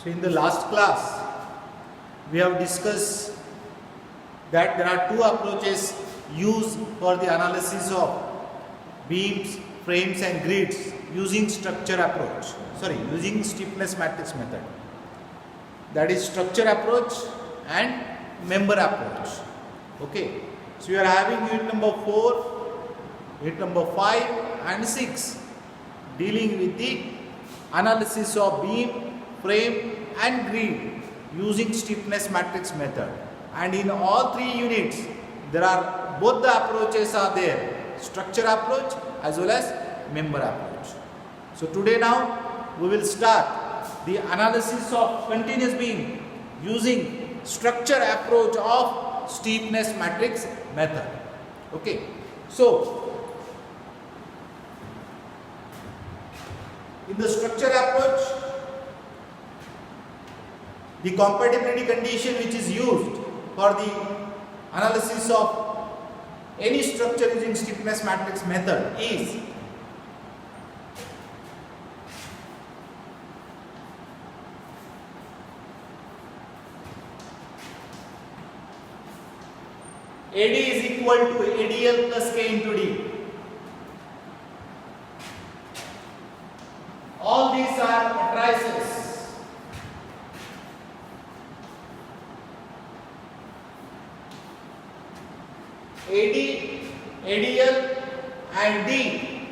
So in the last class, we have discussed that there are two approaches used for the analysis of beams, frames and grids using using stiffness matrix method. That is structure approach and member approach. Okay. So you are having unit number 4, unit number 5 and 6 dealing with the analysis of beam, frame and grid using stiffness matrix method. And in all three units, there are both the approaches are there, structure approach as well as member approach. So today now we will start the analysis of continuous beam using structure approach of stiffness matrix method. Okay. So in the structure approach, the compatibility condition which is used for the analysis of any structure using stiffness matrix method is AD is equal to ADL plus K into D. All these are matrices. AD, ADL and D.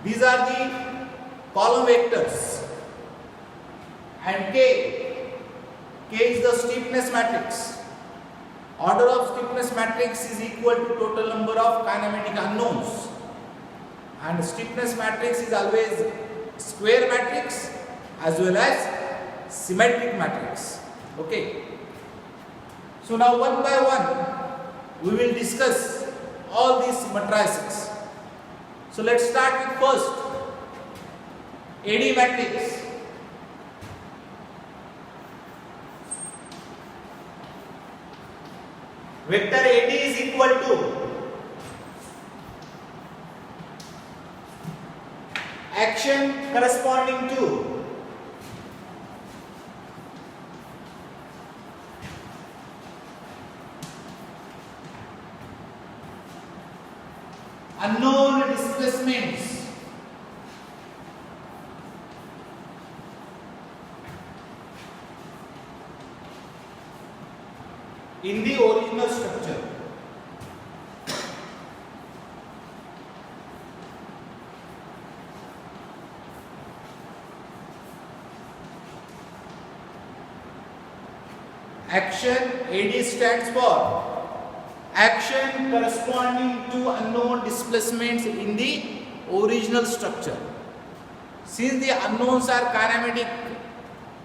These are the column vectors. And K is the stiffness matrix. Order of stiffness matrix is equal to total number of kinematic unknowns. And stiffness matrix is always square matrix as well as symmetric matrix. Okay. So now one by one we will discuss all these matrices. So let's start with first AD matrix. Vector AD is equal to action corresponding to unknown displacements in the original structure. Action AD stands for action corresponding to unknown displacements in the original structure. Since the unknowns are kinematic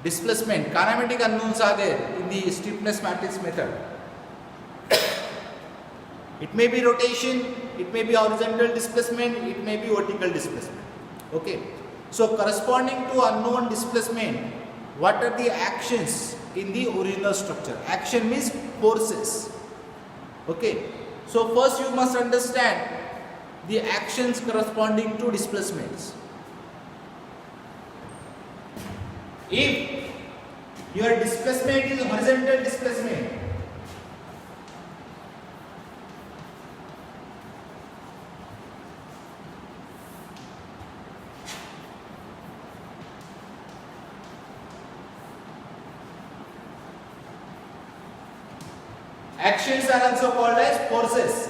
displacement, kinematic unknowns are there in the stiffness matrix method. It may be rotation, it may be horizontal displacement, it may be vertical displacement. Okay. So corresponding to unknown displacement, what are the actions in the original structure? Action means forces. Okay. So first you must understand the actions corresponding to displacements. If your displacement is horizontal displacement, actions are also called as forces.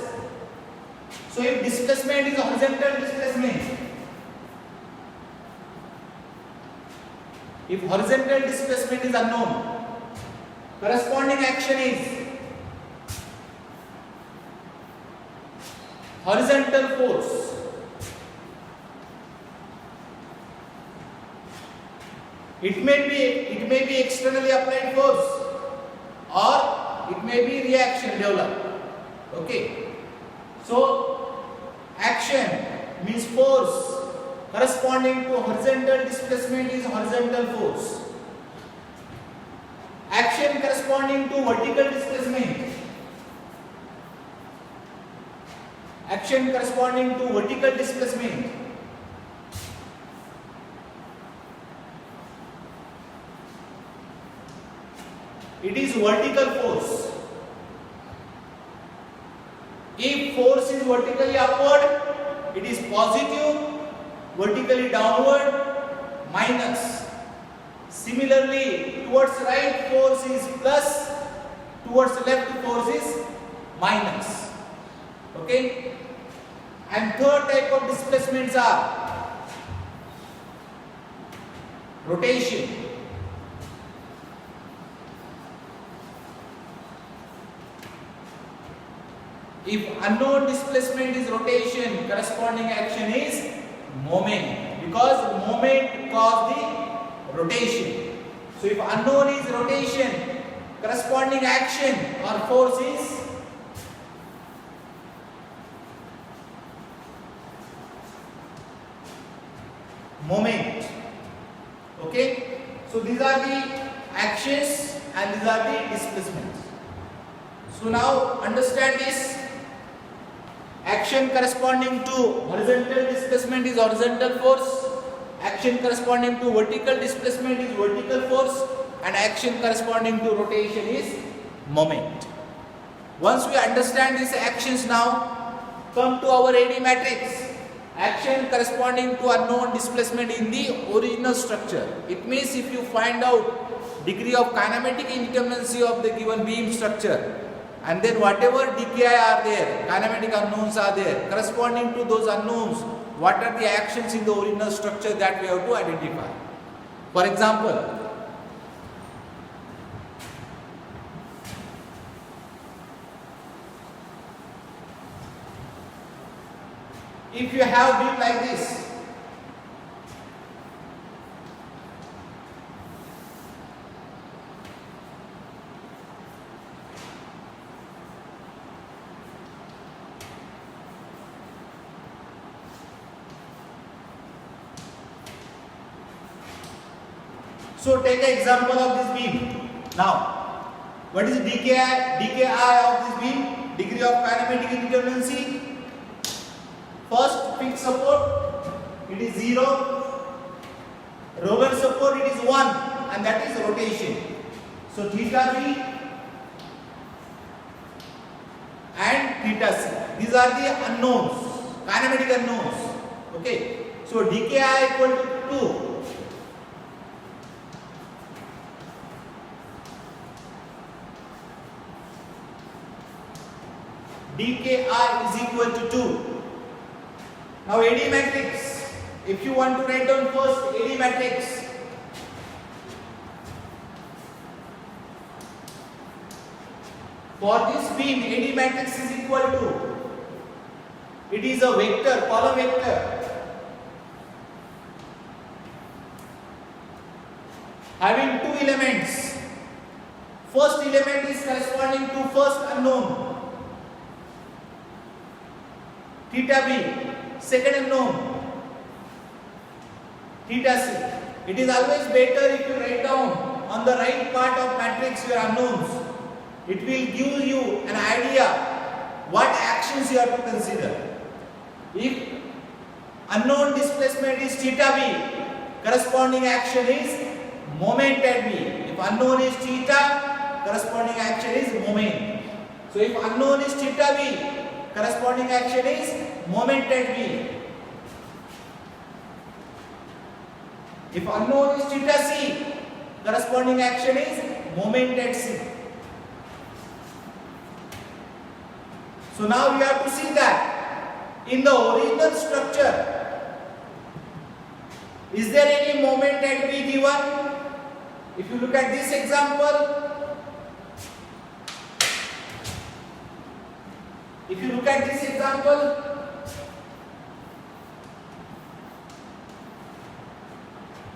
So if displacement is horizontal displacement, if horizontal displacement is unknown, corresponding action is horizontal force. It may be externally applied force or it may be reaction developed. Okay. So action means force. Corresponding to horizontal displacement is horizontal force. Action corresponding to vertical displacement. Action corresponding to vertical displacement it is vertical force. If force is vertically upward, it is positive, vertically downward, minus. Similarly, towards right force is plus, towards left force is minus. Okay? And third type of displacements are rotation. If unknown displacement is rotation, corresponding action is moment, because moment causes the rotation. So if unknown is rotation, corresponding action or force is moment. Okay, so these are the actions and these are the displacements. So now understand this. Action corresponding to horizontal displacement is horizontal force, action corresponding to vertical displacement is vertical force, and action corresponding to rotation is moment. Once we understand these actions, now come to our AD matrix. Action corresponding to unknown displacement in the original structure. It means if you find out degree of kinematic indeterminacy of the given beam structure, and then whatever dki are there, kinematic unknowns are there, corresponding to those unknowns, what are the actions in the original structure that we have to identify. For example, if you have beam like this, so take an example of this beam. Now, what is dki of this beam? Degree of kinematic indeterminacy. First fixed support, it is 0. Roller support, it is 1, and that is rotation. So theta b and theta c. These are the unknowns, kinematic unknowns. Okay. So dki equal to 2. dki is equal to 2. Now AD matrix, if you want to write down first AD matrix, for this beam AD matrix is equal to, it is a vector, column vector, having two elements. First element is corresponding to first unknown, theta b. Second unknown, theta c. It is always better if you write down on the right part of matrix your unknowns. It will give you an idea what actions you have to consider. If unknown displacement is theta b, corresponding action is moment at b. If unknown is theta, corresponding action is moment. So if unknown is theta b, corresponding action is moment at B. If unknown is theta c, corresponding action is moment at C. So now we have to see that in the original structure, is there any moment at B given? If you look at this example,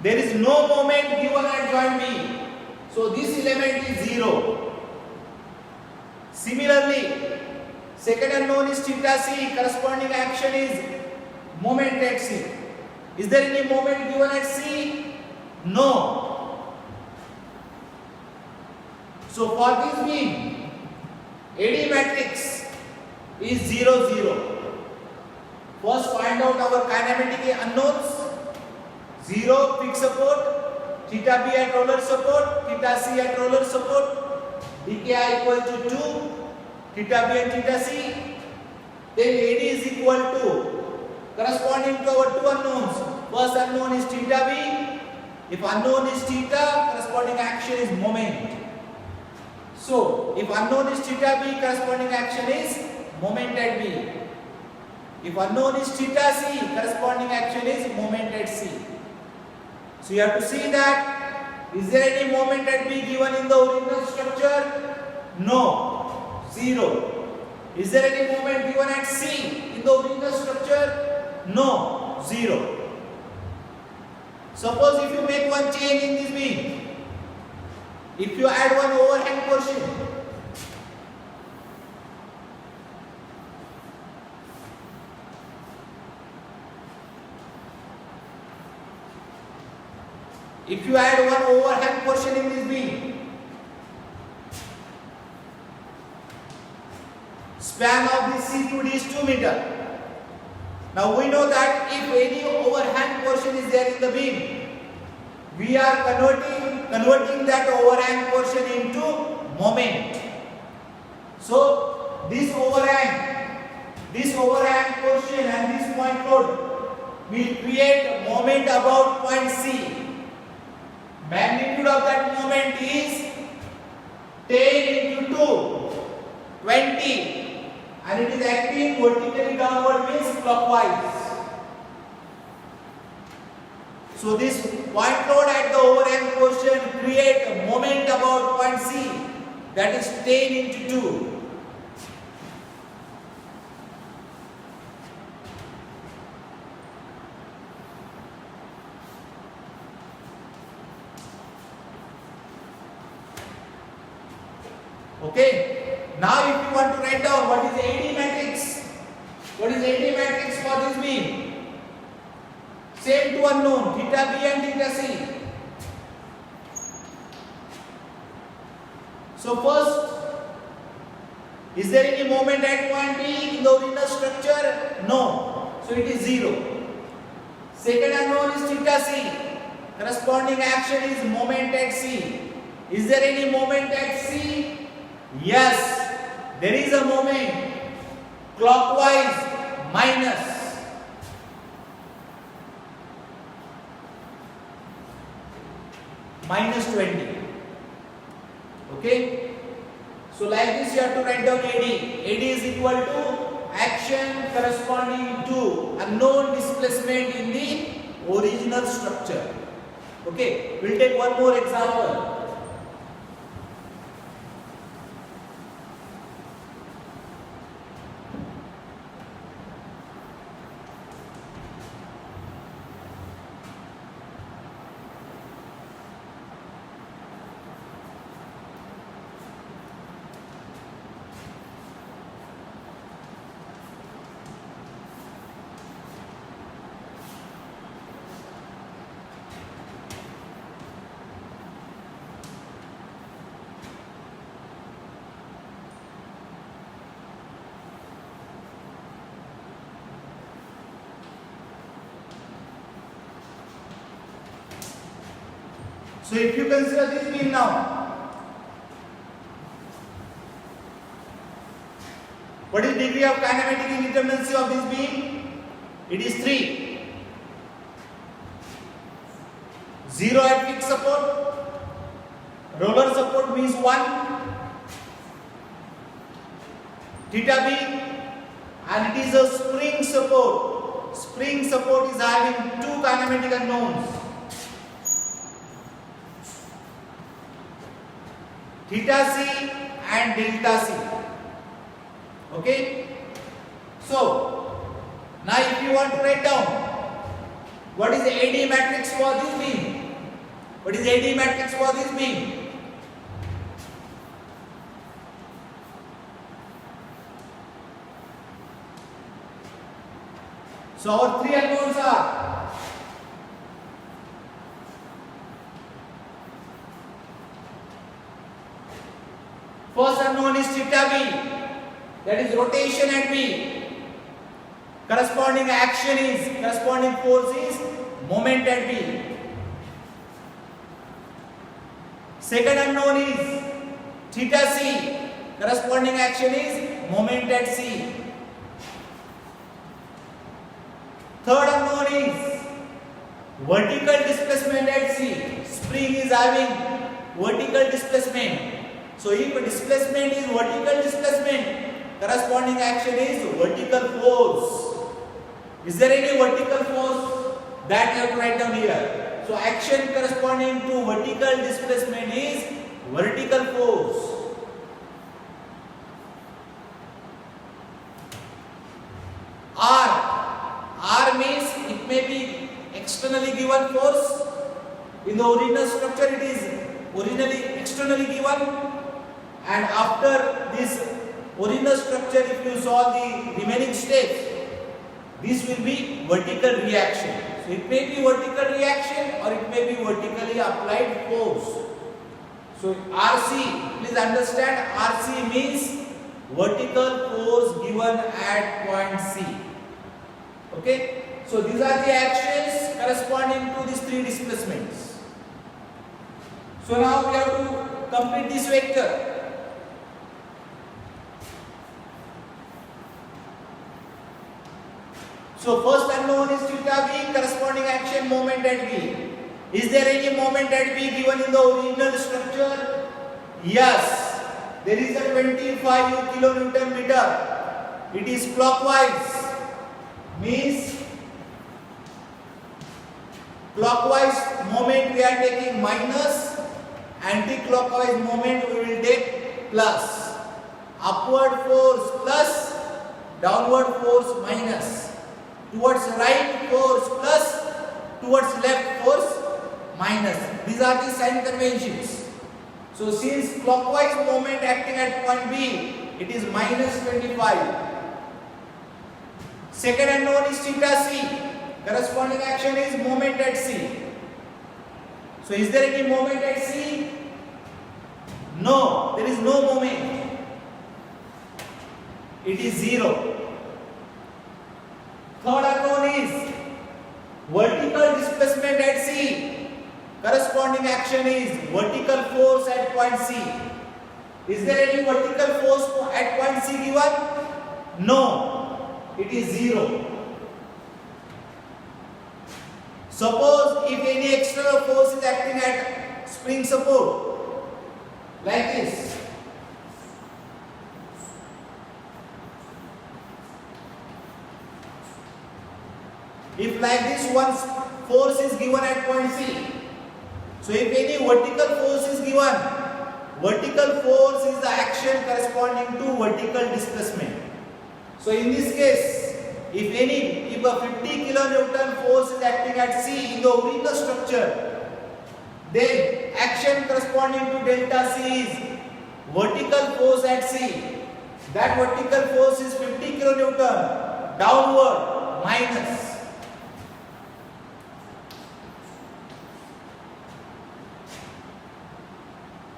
there is no moment given at joint B. So this element is 0. Similarly, second unknown is theta c, corresponding action is moment at C. Is there any moment given at C? No. So for this beam, AD matrix is 0, 0. First find out our kinematic unknowns. 0 fixed support, theta b at roller support, theta c at roller support. dki equal to 2 theta b and theta c. Then AD is equal to, corresponding to our two unknowns. First unknown is theta b. If unknown is theta, corresponding action is moment. So if unknown is theta b, corresponding action is moment at b. If unknown is theta c, corresponding action is moment at c. So you have to see that, is there any moment at b given in the original structure? No, 0. Is there any moment given at c in the original structure? No, 0. Suppose if you make one change in this beam, if you add one overhang portion, if you add one overhang portion in this beam, span of this C2D is 2 meter. Now we know that if any overhang portion is there in the beam, we are converting that overhang portion into moment. So this overhang portion and this point load will create a moment about point C. Magnitude of that moment is 10 into 2, 20. And it is acting vertically downward, means clockwise. So this point load at the overhang portion create a moment about point C, that is 10 into 2. Okay. Now if you want to write down what is AD matrix, what is AD matrix for this beam? Same two unknown, theta b and theta c. So first, is there any moment at point B in the original structure? No. So it is 0. Second unknown is theta c. Corresponding action is moment at C. Is there any moment at C? Yes. There is a moment clockwise minus 20. Okay. So like this you have to write down AD. AD is equal to action corresponding to unknown displacement in the original structure. Okay. We'll take one more example. So if you consider this beam now, what is degree of kinematic indeterminacy of this beam? It is 3. 0 at fixed support, roller support means 1, theta b, and it is a spring support. Spring support is having two kinematic unknowns, theta c and delta c. Okay. So now if you want to write down what is the AD matrix for this beam, what is AD matrix for this beam? So our three unknowns are first unknown is theta b, that is rotation at B. Corresponding action is, corresponding force is moment at B. Second unknown is theta c, corresponding action is moment at c. Third unknown is vertical displacement at c. Spring is having vertical displacement. So if displacement is vertical displacement, corresponding action is vertical force. Is there any vertical force? That you have to write down here. So action corresponding to vertical displacement is vertical force. R means it may be externally given force. In the original structure it is originally externally given, and after this original structure, if you solve the remaining steps, this will be vertical reaction. So it may be vertical reaction or it may be vertically applied force. So RC, please understand, RC means vertical force given at point C. Okay, so these are the actions corresponding to these three displacements. So now we have to complete this vector. So first unknown is theta b, corresponding action moment at b. Is there any moment at b given in the original structure? Yes, there is a 25 kilonewton meter. It is clockwise. Means clockwise moment we are taking minus, anti-clockwise moment we will take plus. Upward force plus, downward force minus. Towards right force plus, towards left force minus. These are the sign conventions. So since clockwise moment acting at point B, it is minus 25. Second unknown is theta c. Corresponding action is moment at C. So is there any moment at C? No, there is no moment. It is 0. Third unknown is vertical displacement at C. Corresponding action is vertical force at point C. Is there any vertical force at point C given? No, it is 0. Suppose if any external force is acting at spring support, like this. If like this one force is given at point C, so if any vertical force is given, vertical force is the action corresponding to vertical displacement. So in this case, if a 50 kilonewton force is acting at C in the original structure, then action corresponding to delta C is vertical force at C. That vertical force is 50 kilonewton downward minus.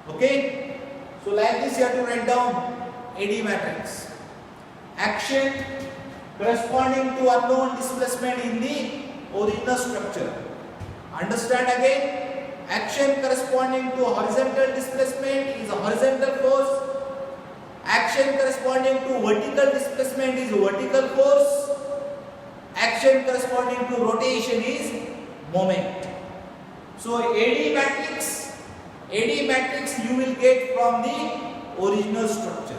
Okay, so like this you have to write down AD matrix. Action corresponding to unknown displacement in the original structure. Understand again, action corresponding to horizontal displacement is a horizontal force. Action corresponding to vertical displacement is vertical force. Action corresponding to rotation is moment. So AD matrix you will get from the original structure.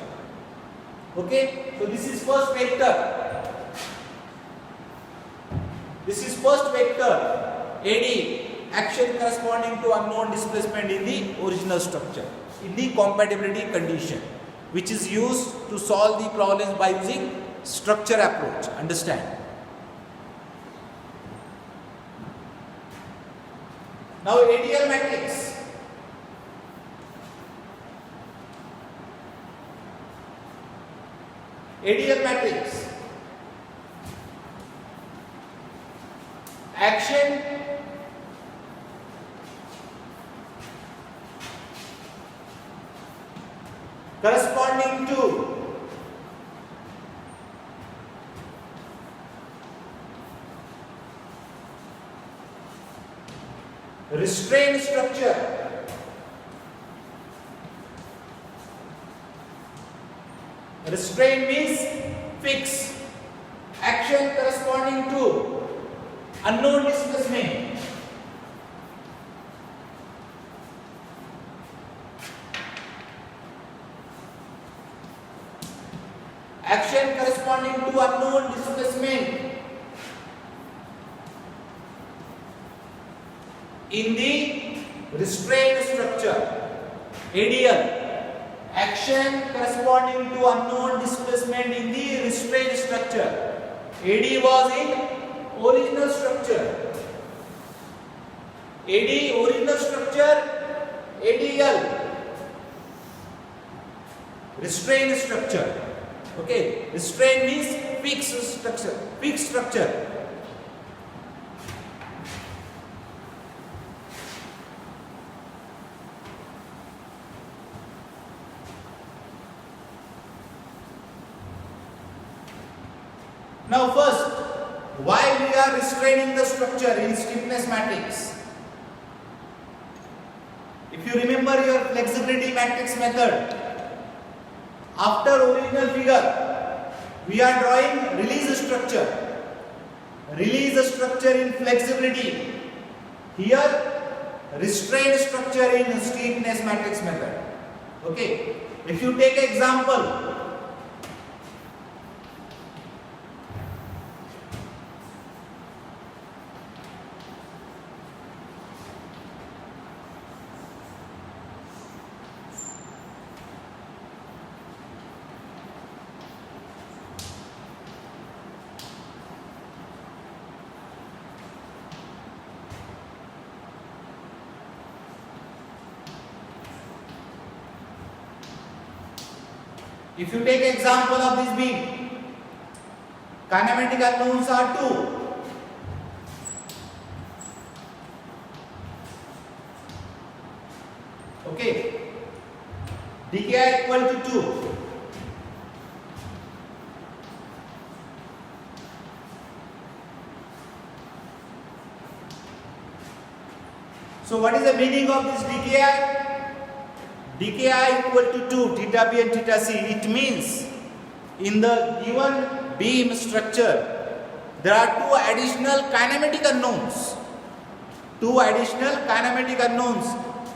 Okay, so this is first vector. This is first vector AD, action corresponding to unknown displacement in the original structure in the compatibility condition, which is used to solve the problems by using structure approach. Understand? Now ADL matrix. ADL matrix. Action corresponding to restrained structure. Restrain means fix. Action corresponding to unknown displacement. Action corresponding to unknown displacement in the restrained structure. ADL. Action corresponding to unknown displacement in the restrained structure. AD was in original structure. AD original structure. ADL restrained structure. Okay, restraint means fixed structure. Fixed structure. Now first, why we are restraining the structure in stiffness matrix? If you remember your flexibility matrix method, after original figure, we are drawing release structure. Release structure in flexibility. Here, restraint structure in stiffness matrix method. Okay. If you take example, if you take example of this beam, kinematic unknowns are 2. Okay, dki equal to 2. So what is the meaning of this dki? dki equal to 2, theta b and theta c. It means in the given beam structure, there are 2 additional kinematic unknowns. 2 additional kinematic unknowns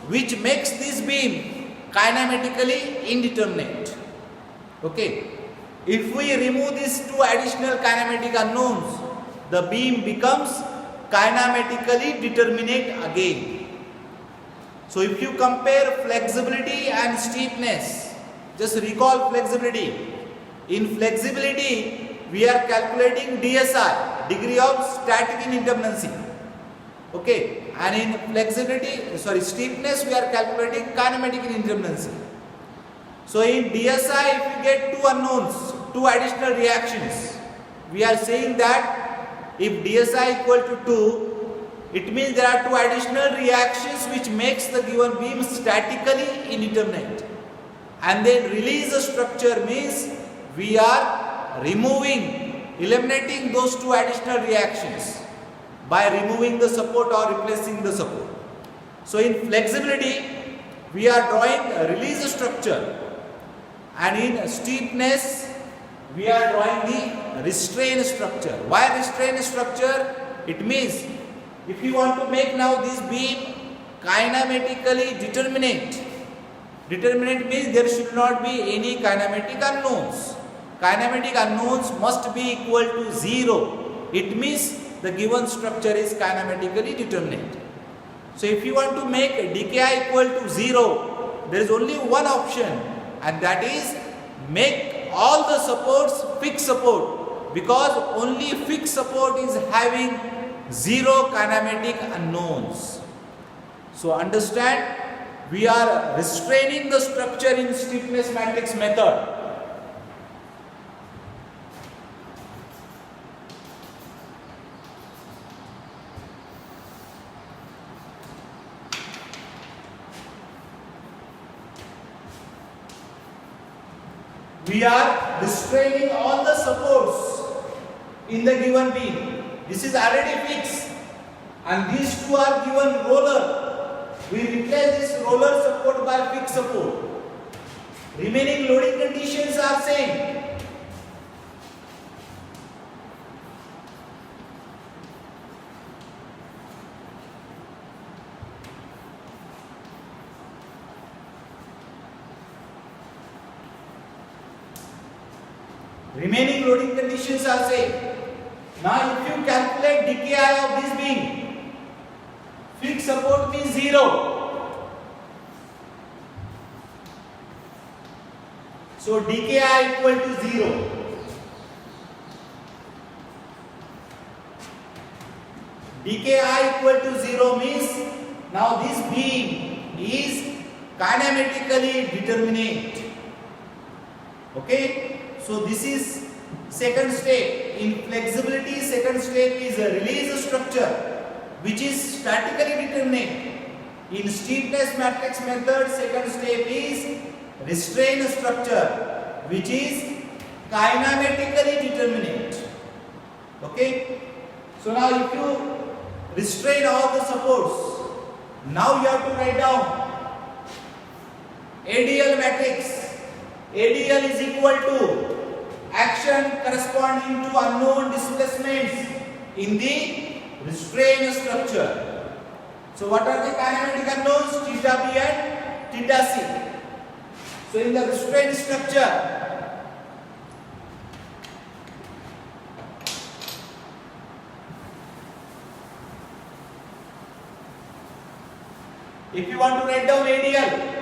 which makes this beam kinematically indeterminate. Okay. If we remove these 2 additional kinematic unknowns, the beam becomes kinematically determinate again. So if you compare flexibility and stiffness, just recall flexibility. In flexibility, we are calculating DSI, degree of static indeterminacy. Okay, and in stiffness, we are calculating kinematic indeterminacy. So in DSI, if we get 2 unknowns, 2 additional reactions, we are saying that if DSI equal to 2, it means there are 2 additional reactions which makes the given beam statically indeterminate. And then release structure means we are eliminating those 2 additional reactions by removing the support or replacing the support. So in flexibility, we are drawing a release structure, and in stiffness, we are drawing the restraint structure. Why restraint structure? It means if you want to make now this beam kinematically determinate means there should not be any kinematic unknowns. Kinematic unknowns must be equal to 0. It means the given structure is kinematically determinate. So if you want to make dki equal to 0, there is only one option, and that is make all the supports fixed support, because only fixed support is having 0 kinematic unknowns. So understand, we are restraining the structure in stiffness matrix method. We are restraining all the supports in the given beam. This is already fixed, and these 2 are given roller. We replace this roller support by fixed support. Remaining loading conditions are same. Remaining loading conditions are same. Now if you calculate dki of this beam, fixed support means 0. So dki equal to 0. Dki equal to 0 means now this beam is kinematically determinate. Okay? So this is second step. In flexibility, second step is a release structure which is statically determinate. In stiffness matrix method, second step is restraint structure which is kinematically determinate. Okay? So now if you restrain all the supports, now you have to write down ADL matrix. ADL is equal to action corresponding to unknown displacements in the restraint structure. So what are the kinematic unknowns? Theta B and theta C. So in the restraint structure, if you want to write down ADL,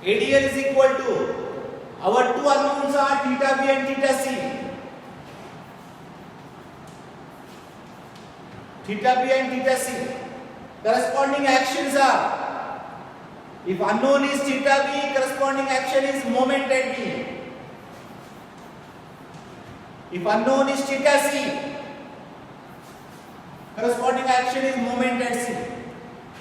ADL is equal to, our two unknowns are theta B and theta C. Theta B and theta C. Corresponding actions are, if unknown is theta B, corresponding action is moment at B. If unknown is theta C, corresponding action is moment at C.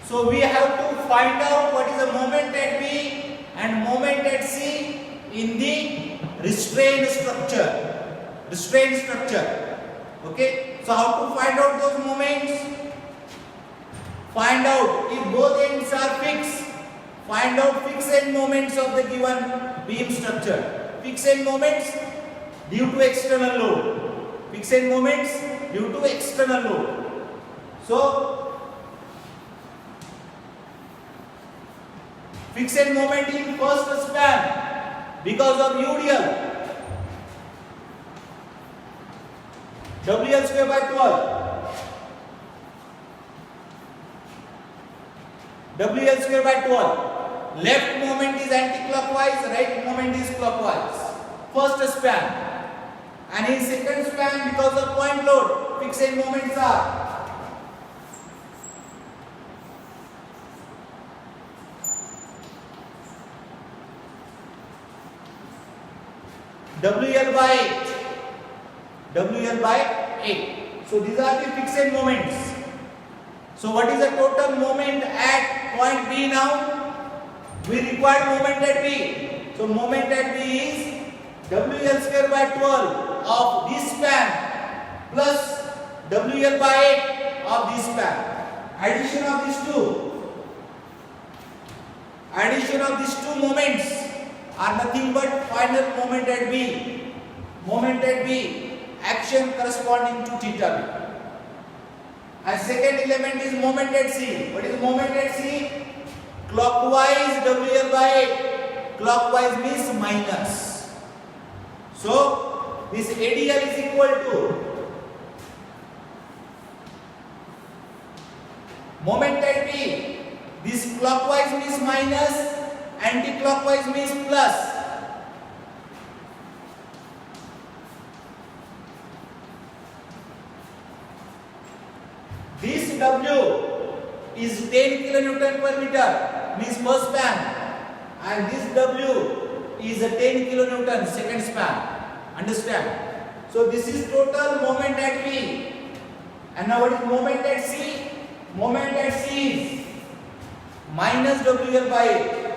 So we have to find out what is the moment at B and moment at C in the restraint structure. Restraint structure. Okay. So how to find out those moments? Find out if both ends are fixed. Find out fixed end moments of the given beam structure. Fixed end moments due to external load. Fixed end moments due to external load. So fixed end moment in first span because of UDL. WL square by 12. WL square by 12. Left moment is anti-clockwise, right moment is clockwise. First span. And in second span, because of point load, fixed end moments are WL by 8. WL by 8. So these are the fixed end moments. So what is the total moment at point B now? We require moment at B. So moment at B is WL square by 12 of this span plus WL by 8 of this span. Addition of these two. Addition of these two moments are nothing but final moment at B. Moment at B, action corresponding to theta B. And second element is moment at C. What is moment at C? Clockwise WL by 8. Clockwise means minus. So this ADL is equal to moment at B. This clockwise means minus, anti-clockwise means plus. This W is 10 kilonewton per meter, means first span, and this W is a 10 kilonewton second span. Understand? So this is total moment at B. And now what is moment at C? Moment at C is minus WL by 8.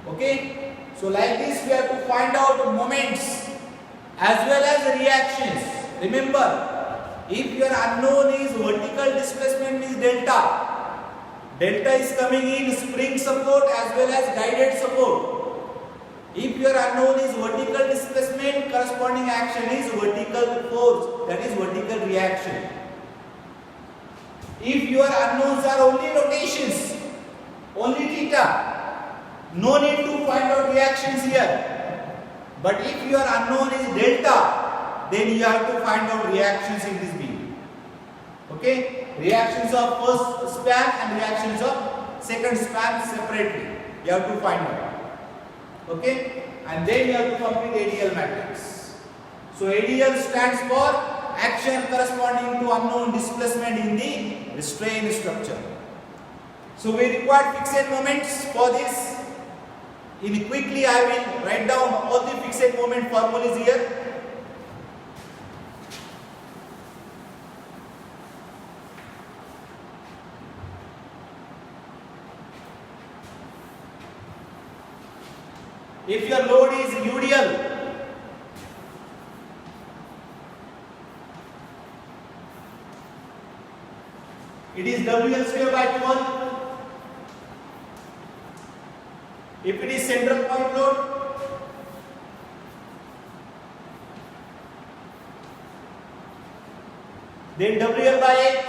Okay? So like this we have to find out moments as well as reactions. Remember, if your unknown is vertical displacement means delta. Delta is coming in spring support as well as guided support. If your unknown is vertical displacement, corresponding action is vertical force, that is vertical reaction. If your unknowns are only rotations, only theta, no need to find out reactions here. But if your unknown is delta, then you have to find out reactions in this beam. Okay? Reactions of first span and reactions of second span separately. You have to find out. Okay? And then you have to complete ADL matrix. So ADL stands for action corresponding to unknown displacement in the restraint structure. So we require fixed moments for this. In quickly I will write down all the fixed moment formulas here. If your load is UDL, it is WL square by 12. If it is central point load, then WL by 8.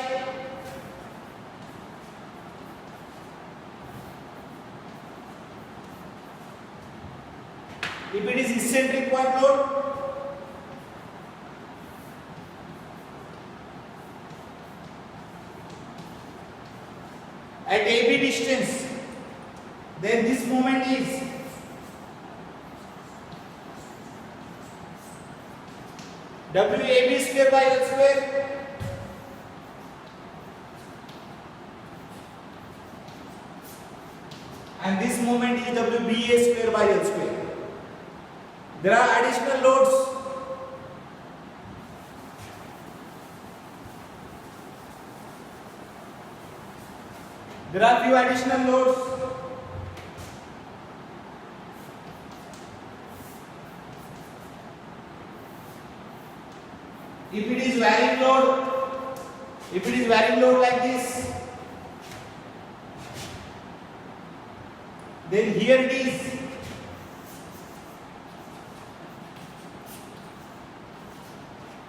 If it is eccentric point load, at AB distance, then this moment is WAB square by L square and this moment is WBA square by L square. There are additional loads. There are few additional loads. If it is varying load like this, then here it is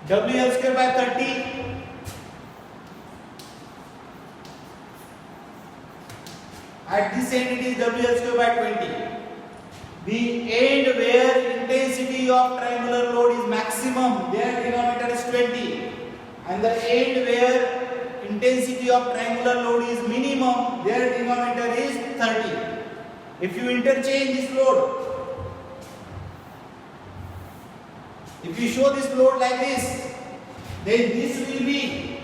WL square by 30 at this end it is WL square by 20. The end where intensity of triangular load is maximum, their denominator is 20, and the end where intensity of triangular load is minimum, their denominator is 30. If you interchange this load, if you show this load like this, then this will be,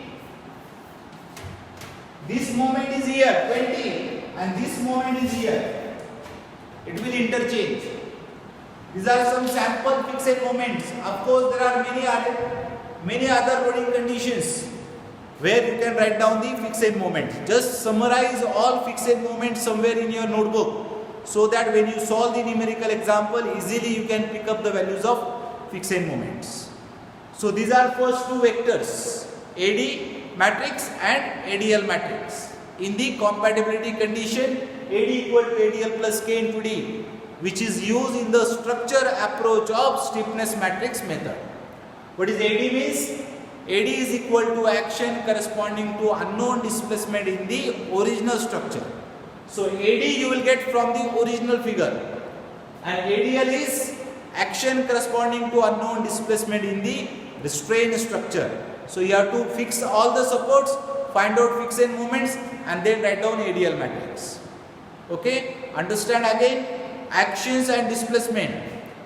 this moment is here 20 and this moment is here. It will interchange. These are some sample fixed moments. Of course, there are many other loading conditions where you can write down the fixed moment. Just summarize all fixed moments somewhere in your notebook so that when you solve the numerical example, easily you can pick up the values of fixed moments. So these are first two vectors, AD matrix and ADL matrix. In the compatibility condition, AD equal to ADL plus K into D, which is used in the structure approach of stiffness matrix method. What is AD means? AD is equal to action corresponding to unknown displacement in the original structure. So AD you will get from the original figure, and ADL is action corresponding to unknown displacement in the restraint structure. So you have to fix all the supports, find out fixed moments, and then write down ADL matrix. Okay, understand again actions and displacement.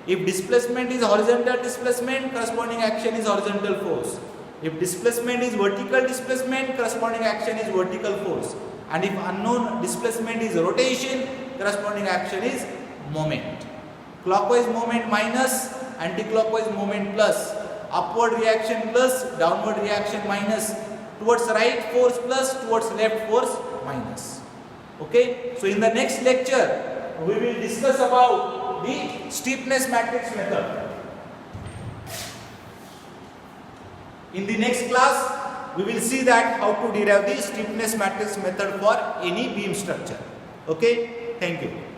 If displacement is horizontal displacement, corresponding action is horizontal force. If displacement is vertical displacement, corresponding action is vertical force. And if unknown displacement is rotation, corresponding action is moment. Clockwise moment minus, anti-clockwise moment plus, upward reaction plus, downward reaction minus, towards right force plus, towards left force minus. Okay, so in the next lecture we will discuss about the stiffness matrix method. In the next class, we will see that how to derive the stiffness matrix method for any beam structure. Okay, thank you.